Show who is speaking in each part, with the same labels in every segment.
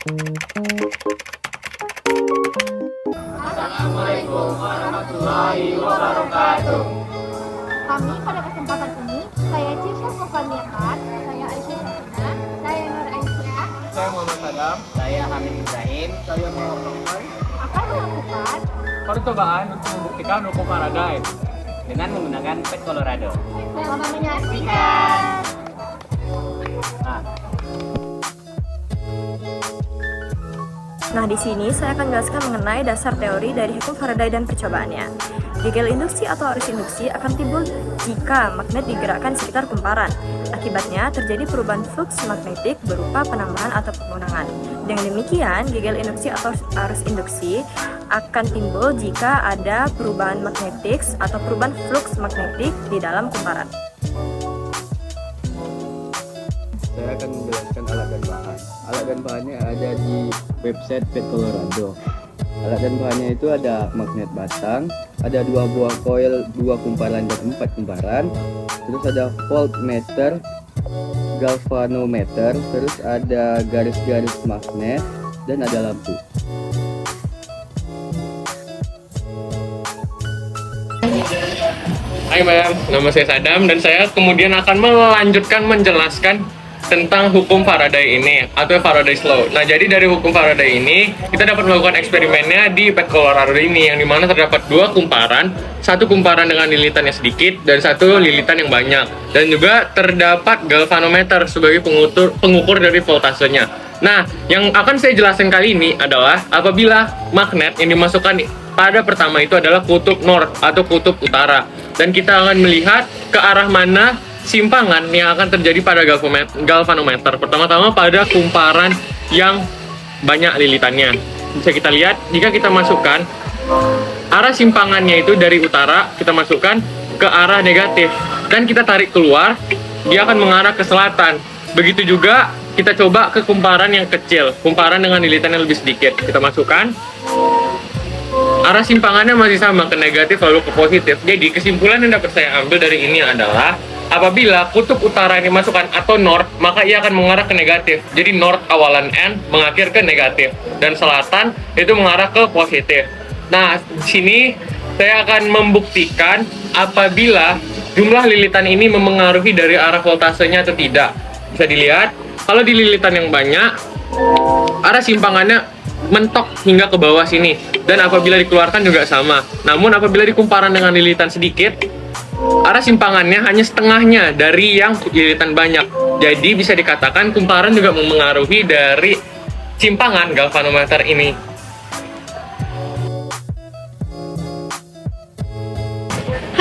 Speaker 1: Assalamualaikum warahmatullahi wabarakatuh.
Speaker 2: Kami pada kesempatan ini, saya Cisha Sofaniakan, saya Aisyah Syafina, saya Nur Aisyah,
Speaker 1: Saya Muhammad Sadam.
Speaker 3: Saya Hamid Ibrahim.
Speaker 1: Saya Muhammad Rahman.
Speaker 2: akan melakukan
Speaker 1: Percobaan untuk membuktikan hukum Faraday.
Speaker 3: dengan menggunakan pet Colorado.
Speaker 2: selamat menyaksikan.
Speaker 4: Nah, di sini saya akan jelaskan mengenai dasar teori dari hukum Faraday dan percobaannya. Gejala induksi atau arus induksi akan timbul jika magnet digerakkan sekitar kumparan. Akibatnya terjadi perubahan flux magnetik berupa penambahan atau pengurangan. Dengan demikian, gejala induksi atau arus induksi akan timbul jika ada perubahan magnetik atau perubahan flux magnetik di dalam kumparan.
Speaker 5: Saya akan menjelaskan alat dan bahan. Alat dan bahannya ada di website Pet Colorado. Alat dan bahannya itu ada magnet batang, ada 2 buah coil, 2 kumparan dan 4 kumparan. Terus ada voltmeter, galvanometer, terus ada garis-garis magnet dan ada lampu.
Speaker 6: Hai Bang, nama saya Sadam dan saya kemudian akan melanjutkan menjelaskan tentang hukum Faraday ini atau Faraday's Law. Nah, jadi dari hukum Faraday ini kita dapat melakukan eksperimennya di Pet Colorado ini yang dimana terdapat 2 kumparan, satu kumparan dengan lilitan yang sedikit dan satu lilitan yang banyak, dan juga terdapat galvanometer sebagai pengukur dari voltasenya. Nah, yang akan saya jelaskan kali ini adalah apabila magnet yang dimasukkan pada pertama itu adalah kutub north atau kutub utara, dan kita akan melihat ke arah mana simpangan yang akan terjadi pada galvanometer. Pertama-tama pada kumparan yang banyak lilitannya. Bisa kita lihat jika kita masukkan arah simpangannya itu dari utara, kita masukkan ke arah negatif dan kita tarik keluar, dia akan mengarah ke selatan. Begitu juga kita coba ke kumparan yang kecil, kumparan dengan lilitan yang lebih sedikit. Kita masukkan, arah simpangannya masih sama, ke negatif lalu ke positif. Jadi kesimpulan yang dapat saya ambil dari ini adalah apabila kutub utara yang dimasukkan atau north, maka ia akan mengarah ke negatif. Jadi north awalan N mengakhir ke negatif dan selatan itu mengarah ke positif. Nah, di sini saya akan membuktikan apabila jumlah lilitan ini memengaruhi dari arah voltasenya atau tidak. Bisa dilihat, kalau di lilitan yang banyak, arah simpangannya mentok hingga ke bawah sini, dan apabila dikeluarkan juga sama. Namun apabila di kumparan dengan lilitan sedikit, arah simpangannya hanya setengahnya dari yang lilitan banyak. Jadi bisa dikatakan kumparan juga memengaruhi dari simpangan galvanometer ini.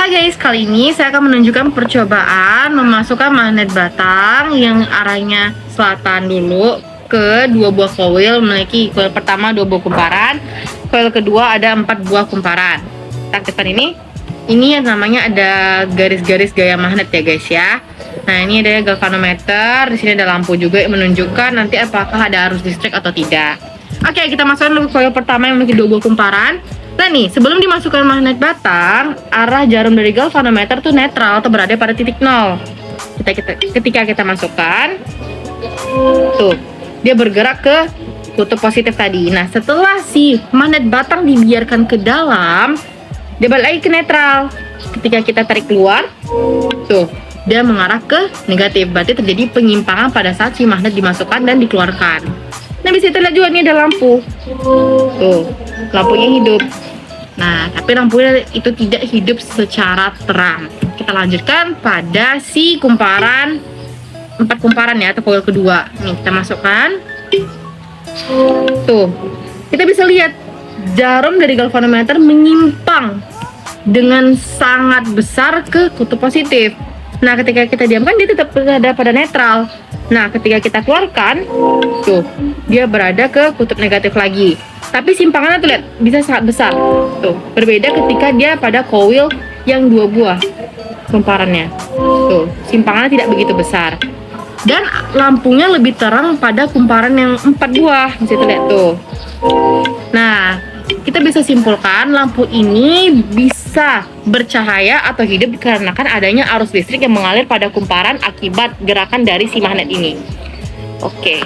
Speaker 7: Hai guys, kali ini saya akan menunjukkan percobaan memasukkan magnet batang yang arahnya selatan dulu ke 2 buah coil, memiliki coil pertama 2 buah kumparan, coil kedua ada 4 buah kumparan. Kita aktifkan ini yang namanya ada garis-garis gaya magnet ya guys ya. Nah, ini ada galvanometer, di sini ada lampu juga yang menunjukkan nanti apakah ada arus listrik atau tidak. Oke, kita masukkan dulu coil pertama yang memiliki 2 buah kumparan. Nah nih, sebelum dimasukkan magnet batang, arah jarum dari galvanometer tuh netral atau berada pada titik 0. Ketika kita masukkan, tuh, dia bergerak ke kutub positif tadi. Nah, setelah si magnet batang dibiarkan ke dalam, dia balik lagi ke netral. Ketika kita tarik keluar, tuh, dia mengarah ke negatif. Berarti terjadi penyimpangan pada saat si magnet dimasukkan dan dikeluarkan. Nah, bisa kita lihat juga nih ada lampu. Tuh, lampunya hidup. Nah, tapi lampunya itu tidak hidup secara terang. Kita lanjutkan pada si kumparan, 4 kumparan ya, atau coil kedua. Nih, kita masukkan. Tuh, kita bisa lihat jarum dari galvanometer menyimpang dengan sangat besar ke kutub positif. Nah, ketika kita diamkan, dia tetap berada pada netral. Nah, ketika kita keluarkan, tuh, dia berada ke kutub negatif lagi. Tapi simpangannya tuh lihat, bisa sangat besar. Tuh, berbeda ketika dia pada coil yang 2 buah kumparannya. Tuh, simpangannya tidak begitu besar. Dan lampunya lebih terang pada kumparan yang 4 buah. Bisa kita lihat tuh. Nah, kita bisa simpulkan lampu ini bisa bercahaya atau hidup dikarenakan adanya arus listrik yang mengalir pada kumparan akibat gerakan dari si magnet ini. Oke.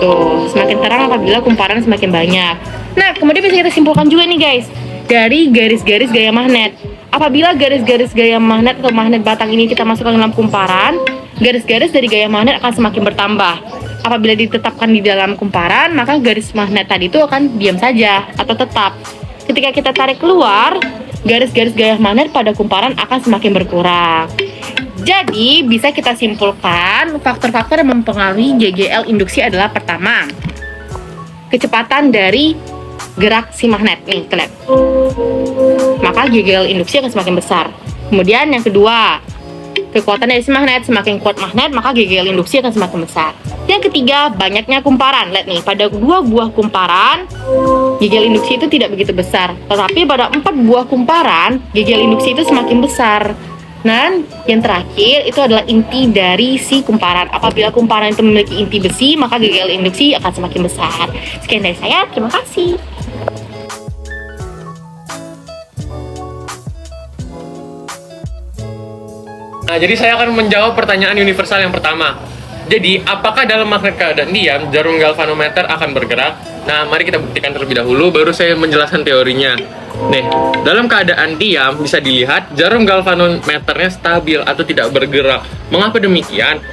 Speaker 7: Tuh, semakin terang apabila kumparan semakin banyak. Nah, kemudian bisa kita simpulkan juga nih guys, dari garis-garis gaya magnet. Apabila garis-garis gaya magnet atau magnet batang ini kita masukkan dalam kumparan, garis-garis dari gaya magnet akan semakin bertambah. Apabila ditetapkan di dalam kumparan, maka garis magnet tadi itu akan diam saja atau tetap. Ketika kita tarik keluar, garis-garis gaya magnet pada kumparan akan semakin berkurang. Jadi, bisa kita simpulkan faktor-faktor yang mempengaruhi GGL induksi adalah pertama, kecepatan dari gerak si magnet. Nih, kita lihat. Maka GGL induksi akan semakin besar. Kemudian yang kedua, kekuatan dari si magnet. Semakin kuat magnet, maka GGL induksi akan semakin besar. Yang ketiga, banyaknya kumparan. Lihat nih, pada 2 buah kumparan, GGL induksi itu tidak begitu besar. Tetapi pada 4 buah kumparan, GGL induksi itu semakin besar. Dan yang terakhir itu adalah inti dari si kumparan. Apabila kumparan itu memiliki inti besi, maka GGL induksi akan semakin besar. Sekian dari saya, terima kasih.
Speaker 6: Nah, jadi saya akan menjawab pertanyaan universal yang pertama. Jadi, apakah dalam magnet keadaan diam, jarum galvanometer akan bergerak? Nah, mari kita buktikan terlebih dahulu, baru saya menjelaskan teorinya. Nih, dalam keadaan diam bisa dilihat jarum galvanometernya stabil atau tidak bergerak. Mengapa demikian?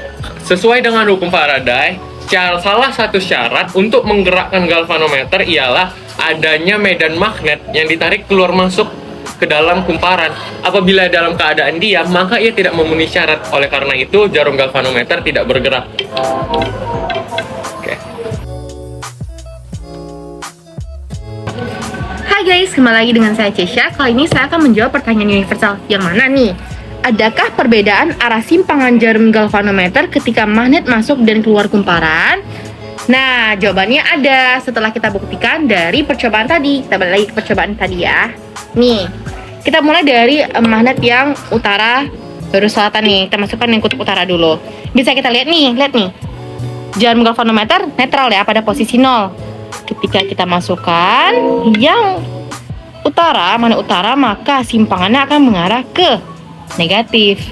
Speaker 6: Sesuai dengan hukum Faraday, salah satu syarat untuk menggerakkan galvanometer ialah adanya medan magnet yang ditarik keluar masuk ke dalam kumparan. Apabila dalam keadaan diam, maka ia tidak memenuhi syarat. Oleh karena itu, jarum galvanometer tidak bergerak. Oke.
Speaker 7: Hai guys, kembali lagi dengan saya Cesha. Kali ini saya akan menjawab pertanyaan universal. Yang mana nih? Adakah perbedaan arah simpangan jarum galvanometer ketika magnet masuk dan keluar kumparan? Nah, jawabannya ada setelah kita buktikan dari percobaan tadi. Kita balik lagi ke percobaan tadi ya. Nih, kita mulai dari magnet yang utara baru selatan nih. Kita masukkan yang kutub utara dulu. Bisa kita lihat nih. Jarum galvanometer netral ya pada posisi 0. Ketika kita masukkan yang utara, magnet utara, maka simpangannya akan mengarah ke negatif.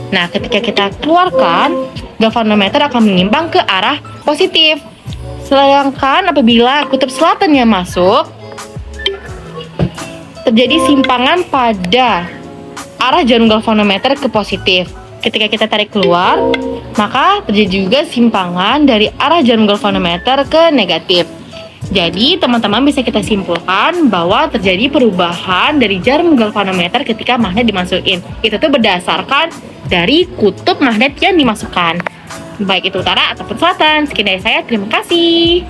Speaker 7: Nah, ketika kita keluarkan, galvanometer akan menyimpang ke arah positif. Sedangkan apabila kutub selatannya masuk, terjadi simpangan pada arah jarum galvanometer ke positif. Ketika kita tarik keluar, maka terjadi juga simpangan dari arah jarum galvanometer ke negatif. Jadi, teman-teman bisa kita simpulkan bahwa terjadi perubahan dari jarum galvanometer ketika magnet dimasukin. Itu tuh berdasarkan dari kutub magnet yang dimasukkan, baik itu utara ataupun selatan. Sekian dari saya, terima kasih.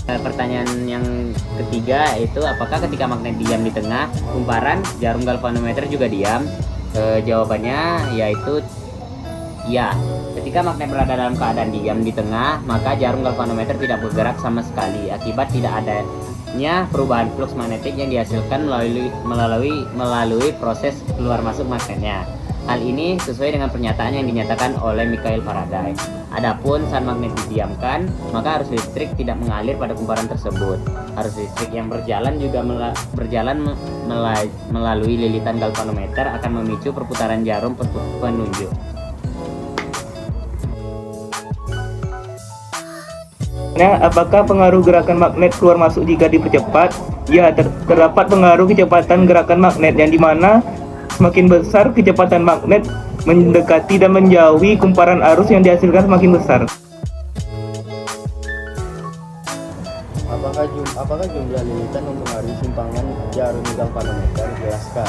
Speaker 3: Pertanyaan yang ketiga itu apakah ketika magnet diam di tengah kumparan, jarum galvanometer juga diam? Jawabannya yaitu ya. Ketika magnet berada dalam keadaan diam di tengah, maka jarum galvanometer tidak bergerak sama sekali akibat tidak adanya perubahan flux magnetik yang dihasilkan melalui proses keluar masuk magnetnya. Hal ini sesuai dengan pernyataan yang dinyatakan oleh Michael Faraday. Adapun saat magnet didiamkan, maka arus listrik tidak mengalir pada kumparan tersebut. Arus listrik yang berjalan juga melalui lilitan galvanometer akan memicu perputaran jarum penunjuk.
Speaker 8: Nah, apakah pengaruh gerakan magnet keluar masuk jika dipercepat? Ya, terdapat pengaruh kecepatan gerakan magnet yang dimana semakin besar kecepatan magnet mendekati dan menjauhi kumparan arus yang dihasilkan semakin besar.
Speaker 5: Apakah jumlah lilitan mempengaruhi simpangan jarum galvanometer? Jelaskan.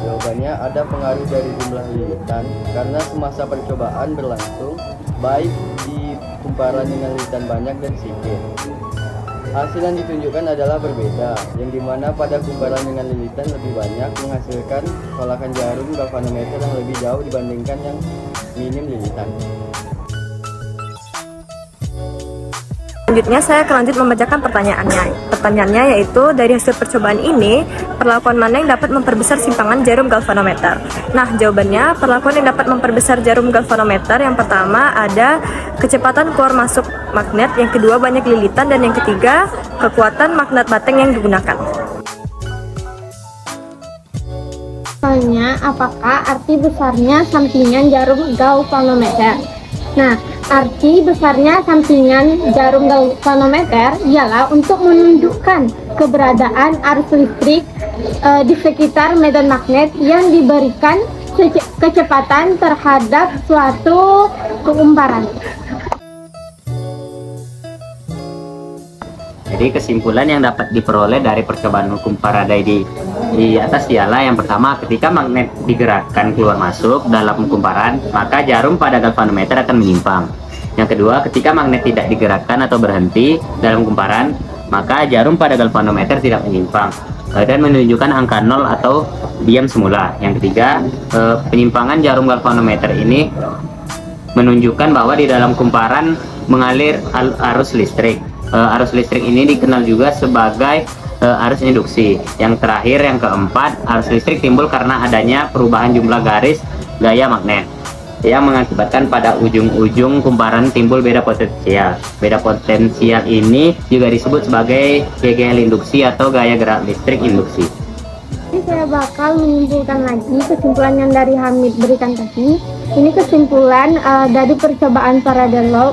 Speaker 5: Jawabannya ada pengaruh dari jumlah lilitan karena semasa percobaan berlangsung baik di kumparan dengan lilitan banyak dan sedikit. Hasil yang ditunjukkan adalah berbeda, yang dimana pada kumparan dengan lilitan lebih banyak menghasilkan tolakan jarum galvanometer yang lebih jauh dibandingkan yang minim lilitan.
Speaker 4: Selanjutnya saya akan lanjut membacakan pertanyaannya. Pertanyaannya yaitu, dari hasil percobaan ini, perlakuan mana yang dapat memperbesar simpangan jarum galvanometer? Nah, jawabannya perlakuan yang dapat memperbesar jarum galvanometer yang pertama ada kecepatan keluar masuk magnet, yang kedua banyak lilitan, dan yang ketiga kekuatan magnet batang yang digunakan.
Speaker 2: Soalnya, apakah arti besarnya sampingan jarum galvanometer? Nah, arti besarnya sampingan jarum galvanometer ialah untuk menunjukkan keberadaan arus listrik di sekitar medan magnet yang diberikan kecepatan terhadap suatu kumparan.
Speaker 3: Jadi kesimpulan yang dapat diperoleh dari percobaan hukum Faraday di atas ialah yang pertama, ketika magnet digerakkan keluar masuk dalam kumparan, maka jarum pada galvanometer akan menyimpang. Yang kedua, ketika magnet tidak digerakkan atau berhenti dalam kumparan, maka jarum pada galvanometer tidak menyimpang dan menunjukkan angka 0 atau diam semula. Yang ketiga, penyimpangan jarum galvanometer ini menunjukkan bahwa di dalam kumparan mengalir arus listrik. Arus listrik ini dikenal juga sebagai arus induksi. Yang terakhir, yang keempat, arus listrik timbul karena adanya perubahan jumlah garis gaya magnet yang mengakibatkan pada ujung-ujung kumparan timbul beda potensial. Beda potensial ini juga disebut sebagai GGL induksi atau gaya gerak listrik induksi.
Speaker 2: Jadi saya bakal menyimpulkan lagi kesimpulan yang dari Hamid berikan tadi. Ini kesimpulan dari percobaan Faraday Law,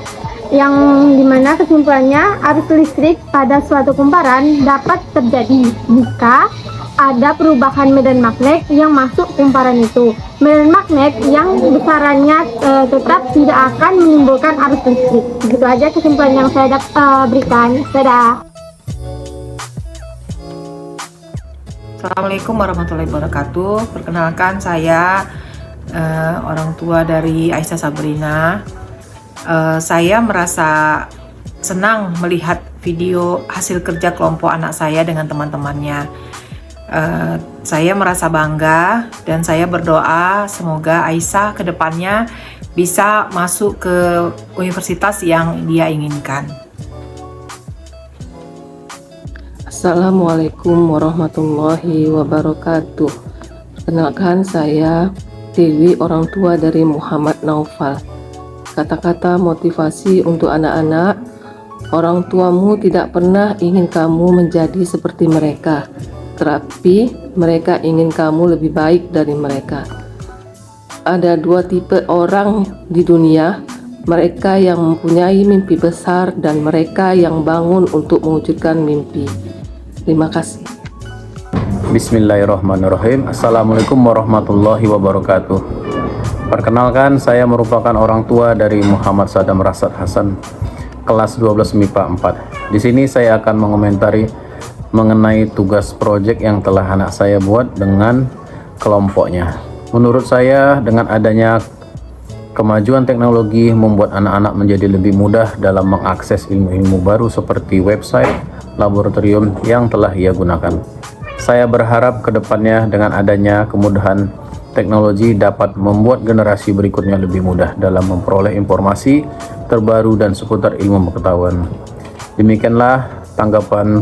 Speaker 2: yang dimana kesimpulannya arus listrik pada suatu kumparan dapat terjadi jika ada perubahan medan magnet yang masuk kumparan itu. Medan magnet yang besarannya tetap tidak akan menimbulkan arus listrik. Begitu aja kesimpulan yang saya berikan. Dadah.
Speaker 9: Assalamualaikum warahmatullahi wabarakatuh. Perkenalkan, saya orang tua dari Aisyah Sabrina. Saya merasa senang melihat video hasil kerja kelompok anak saya dengan teman-temannya. Saya merasa bangga dan saya berdoa semoga Aisyah ke depannya bisa masuk ke universitas yang dia inginkan.
Speaker 10: Assalamualaikum warahmatullahi wabarakatuh. Perkenalkan, saya Dewi, orang tua dari Muhammad Naufal. Kata-kata motivasi untuk anak-anak, orang tuamu tidak pernah ingin kamu menjadi seperti mereka, tetapi mereka ingin kamu lebih baik dari mereka. Ada dua tipe orang di dunia, mereka yang mempunyai mimpi besar dan mereka yang bangun untuk mewujudkan mimpi. Terima kasih.
Speaker 11: Bismillahirrahmanirrahim. Assalamualaikum warahmatullahi wabarakatuh. Perkenalkan, saya merupakan orang tua dari Muhammad Sadam Rasad Hasan, kelas 12 MIPA 4. Di sini saya akan mengomentari mengenai tugas proyek yang telah anak saya buat dengan kelompoknya. Menurut saya, dengan adanya kemajuan teknologi membuat anak-anak menjadi lebih mudah dalam mengakses ilmu-ilmu baru seperti website, laboratorium yang telah ia gunakan. Saya berharap ke depannya dengan adanya kemudahan teknologi dapat membuat generasi berikutnya lebih mudah dalam memperoleh informasi terbaru dan seputar ilmu pengetahuan. Demikianlah tanggapan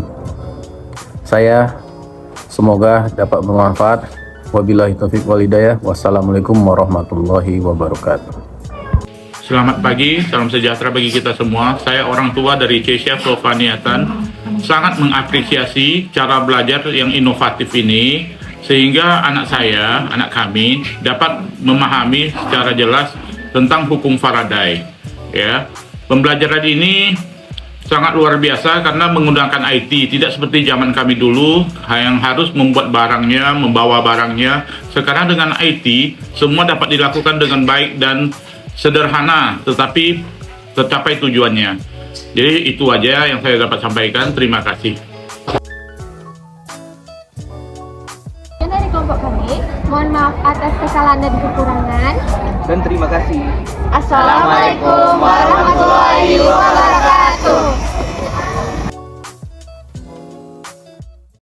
Speaker 11: saya, semoga dapat bermanfaat. Wabillahi taufiq wal hidayah. Wassalamualaikum warahmatullahi wabarakatuh.
Speaker 12: Selamat pagi, salam sejahtera bagi kita semua. Saya orang tua dari Cesia Sofaniatan, sangat mengapresiasi cara belajar yang inovatif ini, sehingga anak kami dapat memahami secara jelas tentang hukum Faraday. Ya, pembelajaran ini sangat luar biasa karena menggunakan IT, tidak seperti zaman kami dulu yang harus membuat barangnya, membawa barangnya. Sekarang dengan IT, semua dapat dilakukan dengan baik dan sederhana, tetapi tercapai tujuannya. Jadi itu aja yang saya dapat sampaikan. Terima kasih.
Speaker 2: Dari kelompok kami, mohon maaf atas kesalahan dan kekurangan.
Speaker 5: Dan terima kasih.
Speaker 2: Assalamualaikum warahmatullahi wabarakatuh.